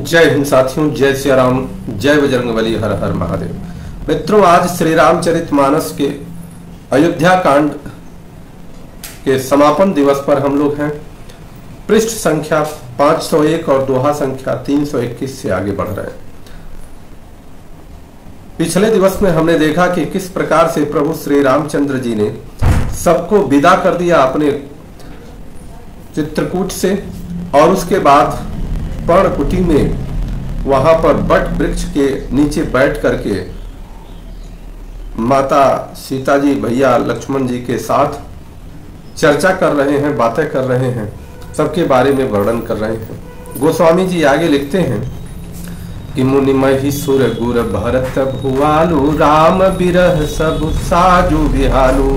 जय हिंद साथियों, जय श्री राम, जय बजरंगबली, हर हर महादेव। मित्रों, आज श्री रामचरितमानस के अयोध्या कांड के समापन दिवस पर हम लोग हैं। पृष्ठ संख्या 501 और दोहा संख्या 321 से आगे बढ़ रहे हैं। पिछले दिवस में हमने देखा कि किस प्रकार से प्रभु श्री रामचंद्र जी ने सबको विदा कर दिया अपने चित्रकूट से, और उसके बाद पर्णकुटी में वहां पर बट वृक्ष के नीचे बैठ करके माता सीता जी, भैया लक्ष्मण जी के साथ चर्चा कर रहे हैं, बातें कर रहे हैं, सबके बारे में वर्णन कर रहे हैं। गोस्वामी जी आगे लिखते हैं कि मुनि महिषुर गुर भरत भुआलु, राम बिरह सब साजु बिहालु,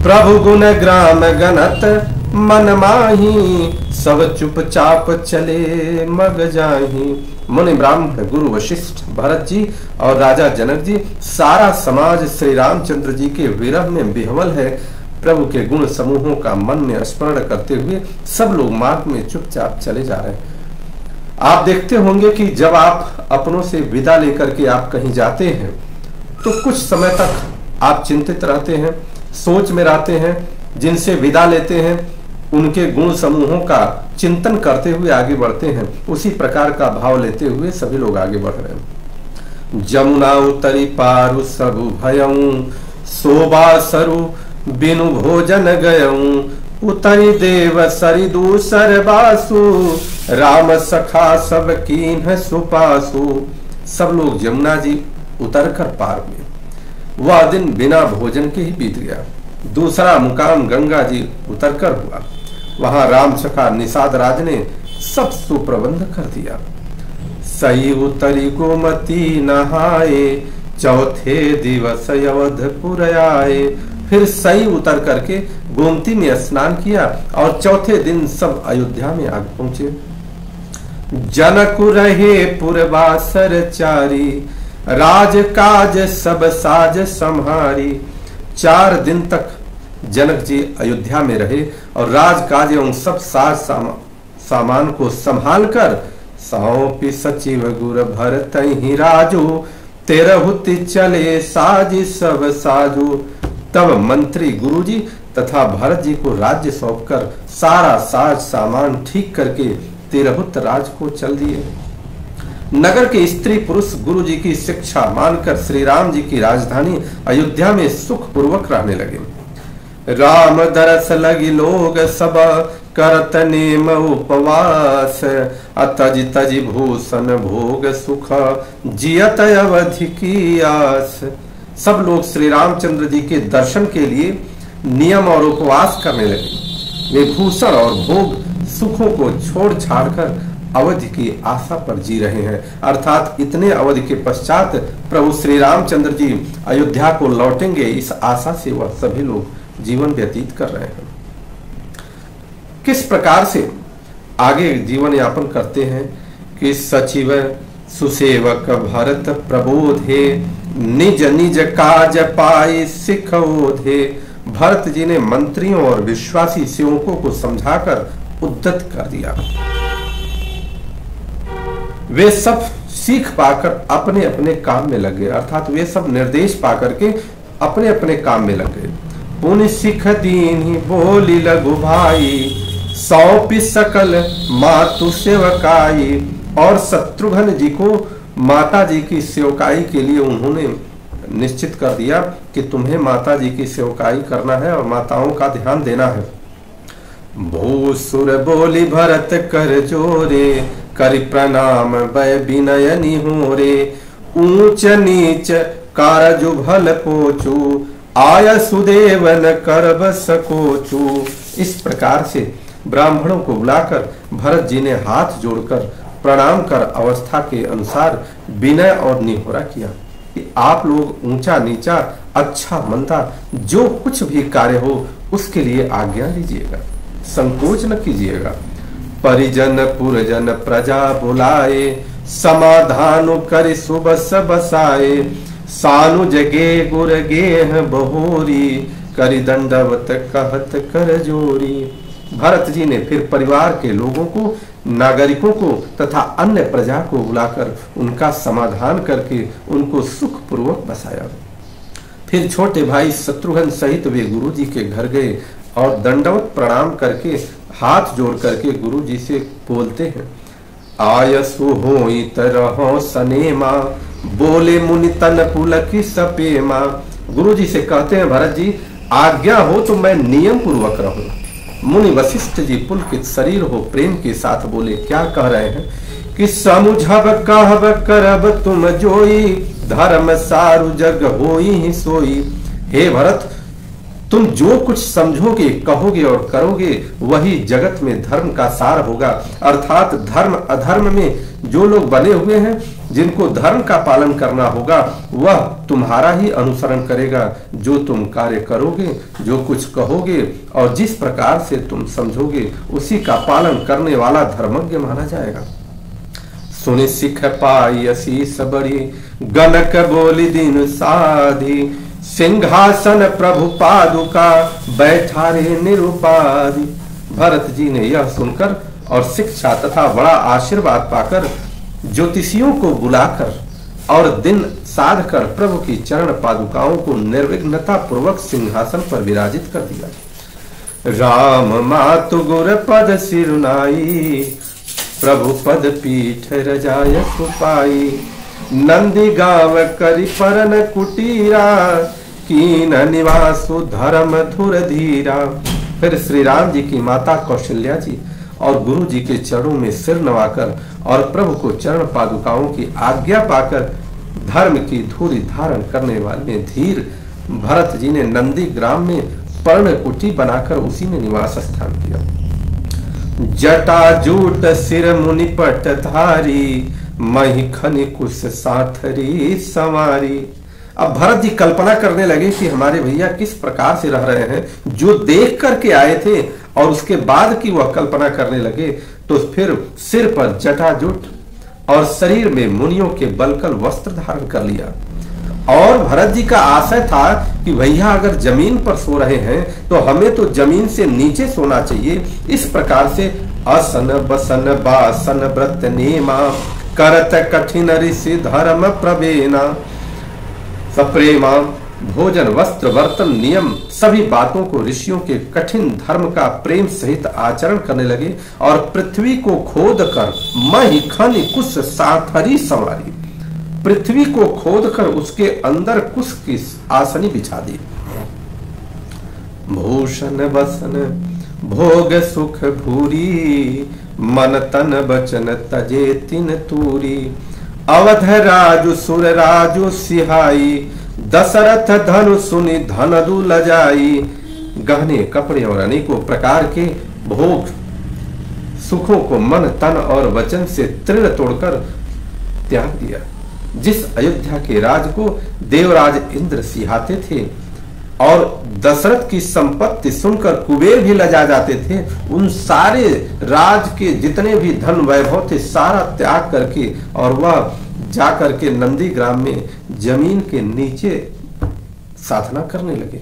प्रभु गुण ग्राम गणत मन माही, सब चुपचाप चले मग जाही। मुनि ब्राह्मण गुरु वशिष्ठ, भरत जी और राजा जनक जी, सारा समाज श्री रामचंद्र जी के विरह में विह्वल है। प्रभु के गुण समूहों का मन में स्मरण करते हुए सब लोग मार्ग में चुपचाप चले जा रहे हैं। आप देखते होंगे कि जब आप अपनों से विदा लेकर के आप कहीं जाते हैं तो कुछ समय तक आप चिंतित रहते हैं, सोच में रहते हैं। जिनसे विदा लेते हैं उनके गुण समूहों का चिंतन करते हुए आगे बढ़ते हैं। उसी प्रकार का भाव लेते हुए सभी लोग आगे बढ़ रहे हैं। जमुना उतरी पारु सबु भयऊ, शोभा सरु बिनु भोजन गयऊ, उतरी देव सरि दूसर बासु, राम सखा सब कीन्ह सुपासु। सब लोग जमुना जी उतर कर पार हुए। वह दिन बिना भोजन के ही बीत गया। दूसरा मुकाम गंगा जी उतर कर हुआ। वहां राम सखा निषाद राज ने सब सुप्रबंध कर दिया। सई उतरी गोमती नहाए, चौथे दिवस अवधपुर आए। फिर सई उतर करके गोमती में स्नान किया और चौथे दिन सब अयोध्या में आग पहुंचे। जनक रहे पुरवासर चारी, राज काज सब साज संहारी। 4 दिन तक जनक जी अयोध्या में रहे और राजकाज एवं सब साज सामान को संभाल कर सौंपी सचिव गुर भरत ही राजू, तेरहुति चले साजी सब साजू। तब मंत्री गुरु जी तथा भरत जी को राज्य सौंपकर सारा साज सामान ठीक करके तेरहुत राज को चल दिए। नगर के स्त्री पुरुष गुरु जी की शिक्षा मानकर श्री राम जी की राजधानी अयोध्या में सुख पूर्वक रहने लगे। राम दरस लगी लोग सब करत नेम उपवास, अतज तज भूषण भोग सुख जियत अवधि की आस। सब लोग श्री रामचंद्र जी के दर्शन के लिए नियम और उपवास करने लगे। वे भूषण और भोग सुखों को छोड़ छाड़ कर अवधि की आशा पर जी रहे हैं। अर्थात इतने अवधि के पश्चात प्रभु श्री रामचंद्र जी अयोध्या को लौटेंगे, इस आशा से वह सभी लोग जीवन व्यतीत कर रहे हैं। किस प्रकार से आगे जीवन यापन करते हैं कि सचिव सुसेवक भरत प्रबोधे, निज निज काज पाई सिखोधे। भरत जी ने मंत्रियों और विश्वासी सेवकों को समझाकर उद्यत कर दिया। वे सब सीख पाकर अपने अपने काम में लग गए। अर्थात वे सब निर्देश पाकर के अपने अपने काम में लग गए। पुनि सिख दीन्ही बोली लघु भाई, सौंपी सकल मातु सेवकाई। और शत्रुघ्न जी को माता जी की सेवकाई के लिए उन्होंने निश्चित कर दिया कि तुम्हें माता जी की सेवकाई करना है और माताओं का ध्यान देना है। भूसुर बोली भरत कर जोरे, करि प्रणाम वै विनय निहोरे। ऊंच नीच कारजु भल पोचू, आय सुदेवन करब सकोचू। इस प्रकार से ब्राह्मणों को बुलाकर भरत जी ने हाथ जोड़कर प्रणाम कर अवस्था के अनुसार विनय और निहोरा किया कि आप लोग ऊंचा नीचा, अच्छा मंदा जो कुछ भी कार्य हो उसके लिए आज्ञा लीजिएगा, संकोच न कीजिएगा। परिजन पुरजन प्रजा बुलाए, समाधान कर सुबस बसाए। सानु जगे गुर गेह बहोरी, करि दंडवत कहत कर जोरी। भरत जी ने फिर परिवार के लोगों को, नागरिकों को तथा अन्य प्रजा को बुलाकर उनका समाधान करके उनको सुखपूर्वक बसाया। फिर छोटे भाई शत्रुघ्न सहित वे गुरु जी के घर गए और दंडवत प्रणाम करके हाथ जोड़ करके गुरु जी से बोलते हैं, आयसु होई तरह सनेमा, बोले मुनि तन पुलकी सपेमा। गुरु जी से कहते हैं, भरत जी आज्ञा हो तो मैं नियम पूर्वक रहूं। मुनि वशिष्ठ जी पुलकित शरीर हो प्रेम के साथ बोले, क्या कह रहे हैं कि समुझब कहब करब तुम जोई, धर्म सारु जग होई ही सोई। हे भरत, तुम जो कुछ समझोगे, कहोगे और करोगे वही जगत में धर्म का सार होगा। अर्थात धर्म अधर्म में जो लोग बने हुए हैं, जिनको धर्म का पालन करना होगा, वह तुम्हारा ही अनुसरण करेगा। जो तुम कार्य करोगे, जो कुछ कहोगे और जिस प्रकार से तुम समझोगे, उसी का पालन करने वाला धर्मज्ञ माना जाएगा। सुनि सिख पाई असीस बड़ी, गनक बोली दिन साधी, सिंहासन प्रभु पादुका बैठारे निरुपाधि। भरत जी ने यह सुनकर और शिक्षा तथा बड़ा आशीर्वाद पाकर ज्योतिषियों को बुलाकर और दिन साध कर प्रभु की चरण पादुकाओं को निर्विघ्नता पूर्वक सिंहासन पर विराजित कर दिया। राम मातु गुर पद सिरुनाई, प्रभु पद पीठ रजाय सुपाई, नंदी गाव करी परन कुटीरा, कीन निवासु धर्म धुर धीरा। फिर श्री राम जी की माता कौशल्या जी और गुरु जी के चरणों में सिर नवाकर और प्रभु को चरण पादुकाओं की आज्ञा पाकर धर्म की धूरी धारण करने वाले धीर भरत जी ने नंदी ग्राम में पर्ण कुटी बनाकर उसी में निवास स्थान किया। जटा जूट सिर मुनिपट धारी, मही खनि कुश साथरी संवारी। अब भरत जी कल्पना करने लगे कि हमारे भैया किस प्रकार से रह रहे हैं। जो देख करके आए थे और उसके बाद की वह कल्पना करने लगे, तो फिर सिर पर जटाजूट और शरीर में मुनियों के बलकल वस्त्र धारण कर लिया। और भरत जी का आशय था कि भैया अगर जमीन पर सो रहे हैं तो हमें तो जमीन से नीचे सोना चाहिए। इस प्रकार से असन बसन बासन व्रत नेमा, करत कठिन ऋषि धर्म प्रवेना। सप्रेमा भोजन वस्त्र बर्तन नियम सभी बातों को ऋषियों के कठिन धर्म का प्रेम सहित आचरण करने लगे और पृथ्वी को खोद कर मही खनि कुश साथरी संवारी। पृथ्वी को खोदकर उसके अंदर कुश की आसनी बिछा दी। भूषण बसन भोग सुख भूरी, मन तन बचन तजे तिन तूरी। अवध राजु सुर राजु सिहाई, दशरथ धनु सुनि धन दु लजाई। गहने कपड़े और अनेकों प्रकार के भोग सुखों को मन तन और वचन से तृण तोड़कर त्याग दिया। जिस अयोध्या के राज को देवराज इंद्र सिहाते थे और दशरथ की संपत्ति सुनकर कुबेर भी लजा जाते थे, उन सारे राज के जितने भी धन वैभव थे सारा त्याग करके और वह जाकर के नंदी ग्राम में जमीन के नीचे साधना करने लगे।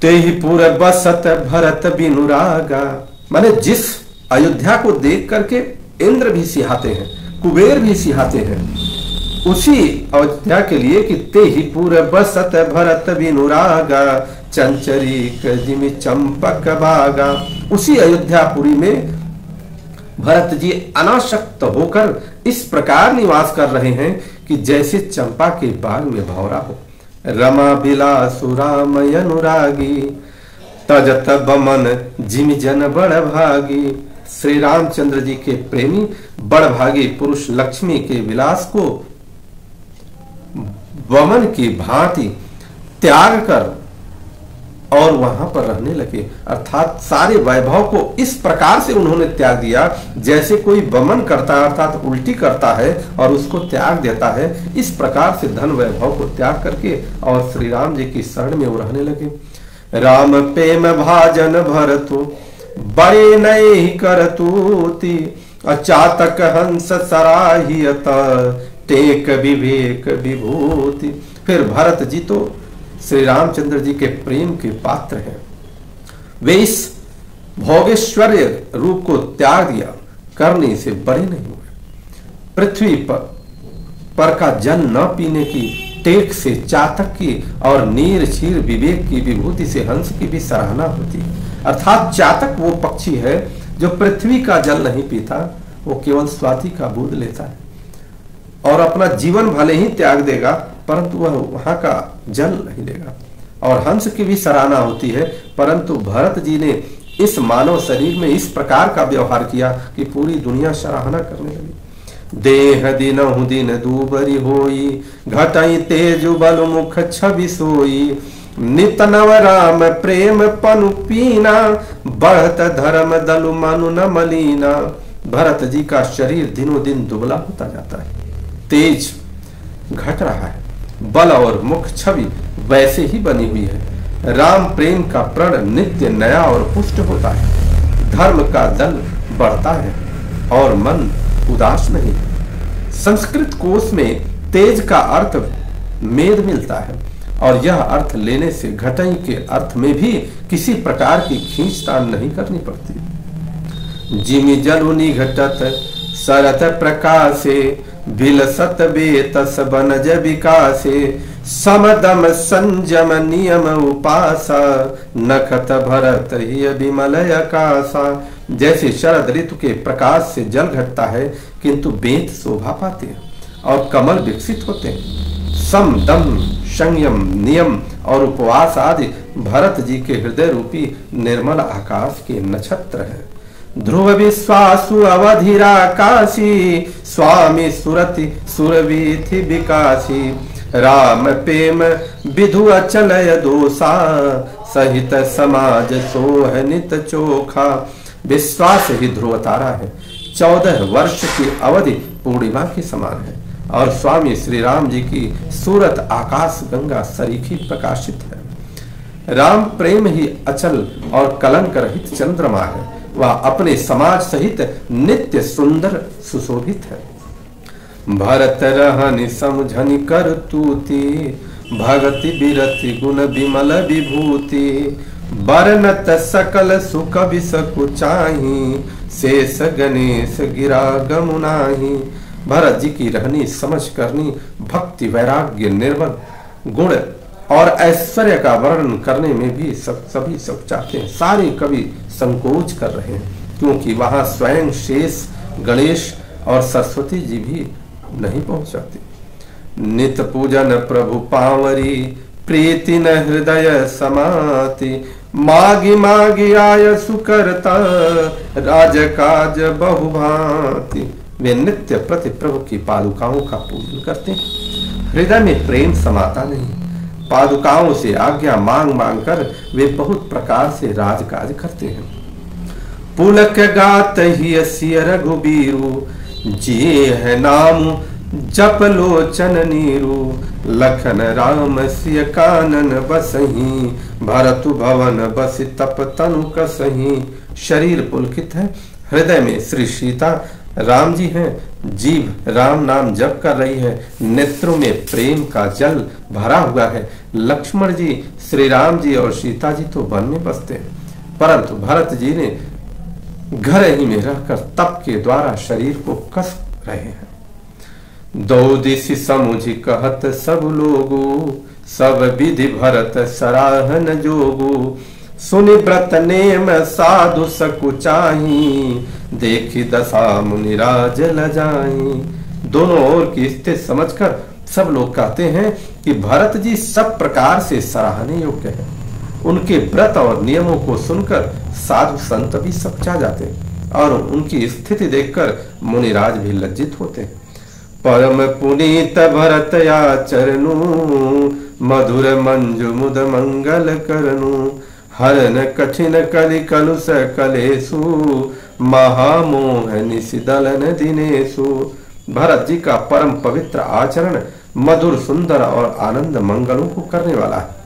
ते ही पूरे बसत भरत बिनुरागा, माने जिस अयोध्या को देख करके इंद्र भी सिहाते हैं, कुबेर भी सिहाते हैं, उसी अयोध्या के लिए कि ते ही पूरे बसत भरत बिनुरागा, चंचरी कजिमि चंपक बागा। उसी अयोध्यापुरी में भरत जी अनासक्त होकर इस प्रकार निवास कर रहे हैं कि जैसे चंपा के बाग में भौरा हो। रमा बिलासु राम अनुरागी, तजत बमन जिमि जन बड़ भागी। श्री रामचंद्र जी के प्रेमी बड़भागी पुरुष लक्ष्मी के विलास को वमन की भांति त्याग कर और वहां पर रहने लगे। अर्थात सारे वैभव को इस प्रकार से उन्होंने त्याग दिया जैसे कोई वमन करता है, अर्थात उल्टी करता है और उसको त्याग देता है। इस प्रकार से धन वैभव को त्याग करके और श्री राम जी की शरण में वो रहने लगे। राम प्रेम भाजन भरतु, बड़े नए ही करतूति, अचातक हंस सराहियत, टेक विवेक विभूति। फिर भरत जी तो श्री रामचंद्र जी के प्रेम के पात्र हैं। वे इस भोगेश्वर्य रूप को त्याग दिया, करने से बड़े नहीं हुए। पृथ्वी पर का जल न पीने की टेक से चातक की और नीर क्षीर विवेक की विभूति से हंस की भी सराहना होती है। अर्थात चातक वो पक्षी है जो पृथ्वी का जल नहीं पीता, वो केवल स्वाति का बूंद लेता है और अपना जीवन भले ही त्याग देगा परंतु वह वहां का जल नहीं लेगा। और हंस की भी सराहना होती है, परंतु भरत जी ने इस मानव शरीर में इस प्रकार का व्यवहार किया कि पूरी दुनिया सराहना करने लगी। देह दिनहु दिन दूबरी होई, घटई तेजु बल मुख छवि सोई। नित नव राम प्रेम पनु पीना, बढ़त धर्म दलु मनु न मलीना। भरत जी का शरीर दिनों दिन दुबला होता जाता है, तेज घट रहा है, बल और मुख छवि वैसे ही बनी हुई है। राम प्रेम का प्रण नित्य नया और पुष्ट होता है, धर्म का दल बढ़ता है और मन उदास नहीं। संस्कृत कोश में तेज का अर्थ मेद मिलता है और यह अर्थ लेने से घटई के अर्थ में भी किसी प्रकार की खींचतान नहीं करनी पड़ती। जिमि जलु निघटत सरत प्रकाशे, बिलसत बेतस बनज विकासे। समदम संजम नियम उपासा, नखत भरत ही विमल आकाशा। जैसे शरद ऋतु के प्रकाश से जल घटता है किंतु बेत शोभा पाते हैं और कमल विकसित होते हैं। सम दम संयम नियम और उपवास आदि भरत जी के हृदय रूपी निर्मल आकाश के नक्षत्र हैं। ध्रुव विश्वासु अवधिरा काशी, स्वामी सुरति सुरवीथि विकासी। राम प्रेम विधु अचलय दोषा, सहित समाज सोह नित चोखा। विश्वास ही ध्रुव तारा है, 14 वर्ष की अवधि पूर्णिमा के समान है और स्वामी श्री राम जी की सूरत आकाश गंगा सरीखी प्रकाशित है। राम प्रेम ही अचल और कलंक रहित चंद्रमा है, वह अपने समाज सहित नित्य सुंदर सुशोभित है। भरत रहनि समझनि कर तूति, भगति बिरति गुण विमल विभूति। बरनत सकल सुख विसकुचाही, शेष गणेश गिरा गमुनाही। भरत जी की रहनी समझ करनी भक्ति वैराग्य निर्मल गुण और ऐश्वर्य का वर्णन करने में भी सभी सब चाहते हैं। सारे कवि संकोच कर रहे हैं क्योंकि वहां स्वयं शेष गणेश और सरस्वती जी भी नहीं पहुंच सकते। नित पूजन प्रभु पावरी, प्रीति न हृदय समाति। मागी मागी आय सुकरता, राजकाज बहुभांति। वे नित्य प्रति प्रभु की पादुकाओं का पूजन करते हैं, हृदय में प्रेम समाता नहीं। पादुकाओं से आज्ञा मांग मांग कर वे बहुत प्रकार से राजकाज करते हैं। पुलक गात ही सिय रघुबीरु, जिए है नाम जप लोचन नीरू। लखन राम सिय कानन बसही, भरतु भवन बस तप तनु कसही। शरीर पुलकित है, हृदय में श्री सीता राम जी हैं, जीभ राम नाम जप कर रही है, नेत्रों में प्रेम का जल भरा हुआ है। लक्ष्मण जी, श्री राम जी और सीता जी तो वन में बसते हैं, परंतु भरत जी ने घर ही में रहकर तप के द्वारा शरीर को कस रहे हैं। दो दिशि समुझि कहत सब लोगो, सब विधि भरत सराहन जोगो। सुनि व्रत नेम साधु सकुचाही, देखी दशा मुनिराज लजाई। दोनों ओर की स्थिति समझकर सब लोग कहते हैं कि भरत जी सब प्रकार से सराहनीय योग्य है। उनके व्रत और नियमों को सुनकर साधु संत भी सकुचा जाते हैं और उनकी स्थिति देखकर मुनिराज भी लज्जित होते हैं। परम पुनीत भरत आचरणु, मधुर मंजु मुद मंगल करनु। हरन कठिन कलि कलुष कलेसु, महामोह निशिदलन दिनेशु। भरत जी का परम पवित्र आचरण मधुर सुंदर और आनंद मंगलों को करने वाला है,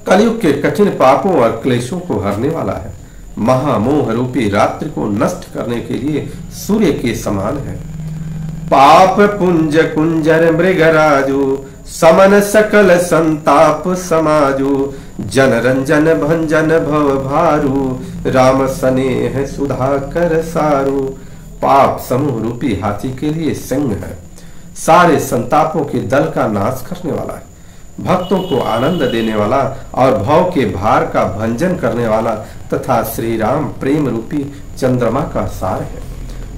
कलयुग के कठिन पापों और क्लेशों को हरने वाला है, महामोह रूपी रात्रि को नष्ट करने के लिए सूर्य के समान है। पाप पुंज कुंजर मृगराजु, समन सकल संताप समाजु। जन रंजन भंजन भव भारू, राम स्नेह सुधाकर सारू। पाप समूह रूपी हाथी के लिए सिंह है, सारे संतापों के दल का नाश करने वाला है, भक्तों को आनंद देने वाला और भव के भार का भंजन करने वाला तथा श्री राम प्रेम रूपी चंद्रमा का सार है।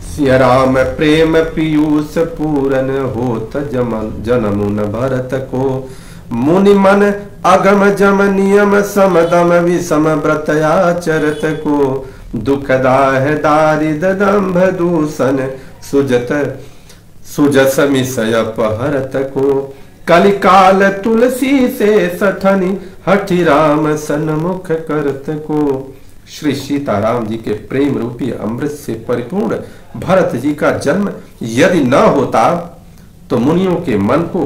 सिया राम प्रेम पीयूष पूरन होत जनमुन भरत को, मुनि मन अगम जम नियम समदम विषम व्रत आचरत को। दुखदाह दारिद दंभ दूषण सुजत सुजस मिसय पहरत को। कलिकाल तुलसी से सठनी हठि राम सन्मुख करत को। श्री सीताराम जी के प्रेम रूपी अमृत से परिपूर्ण भरत जी का जन्म यदि न होता तो मुनियों के मन को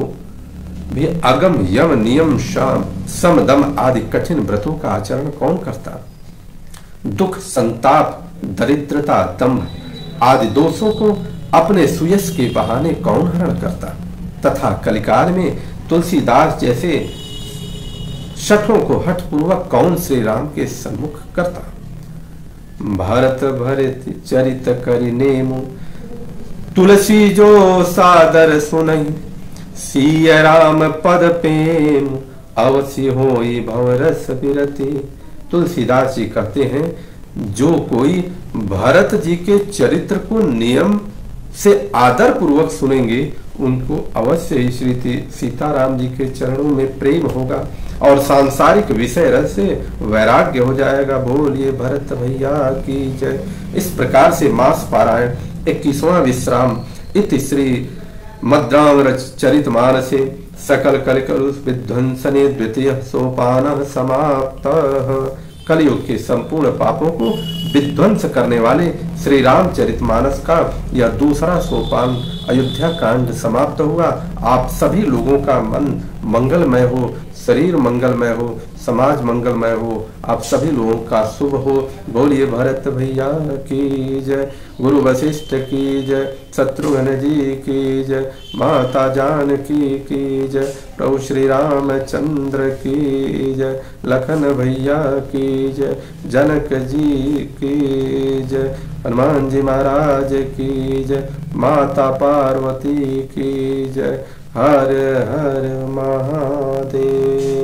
भी अगम यम नियम शाम समदम आदि कठिन व्रतों का आचरण कौन करता। दुख संताप दरिद्रता दम्भ आदि दोषों को अपने सुयश के बहाने कौन हरण करता तथा कलिकाल में तुलसीदास जैसे शठों को हठ पूर्वक कौन श्री राम के सम्मुख करता। भरत भरत चरित करि नेमु, तुलसी जो सादर सुनई। सिय राम पद प्रेम, अवश्य होई भवरस विरति। तुलसीदास जी कहते हैं, जो कोई भरत जी के चरित्र को नियम से आदर पूर्वक सुनेंगे उनको अवश्य ही श्री सीताराम जी के चरणों में प्रेम होगा और सांसारिक विषय रस से वैराग्य हो जाएगा। बोलिए भरत भैया की जय। इस प्रकार से मास पारायण 21वां विश्राम इति श्री मद्रांग चरित मानसे सकल कलिकलु विध्वंसने द्वितीय सोपान समाप्त। कलयुग के संपूर्ण पापों को विध्वंस करने वाले श्री रामचरितमानस का यह दूसरा सोपान अयोध्या कांड समाप्त हुआ। आप सभी लोगों का मन मंगलमय हो, शरीर मंगलमय हो, समाज मंगलमय हो, आप सभी लोगों का शुभ हो। बोलिए भरत भैया की जय, गुरु वशिष्ठ की जय, शत्रुघ्न जी की जय, माता जानकी की जय, प्रभु श्री रामचंद्र की जय, लखन भैया की जय, जनक जी की जय, हनुमान जी महाराज की जय, माता पार्वती की जय। हर हर महादेव।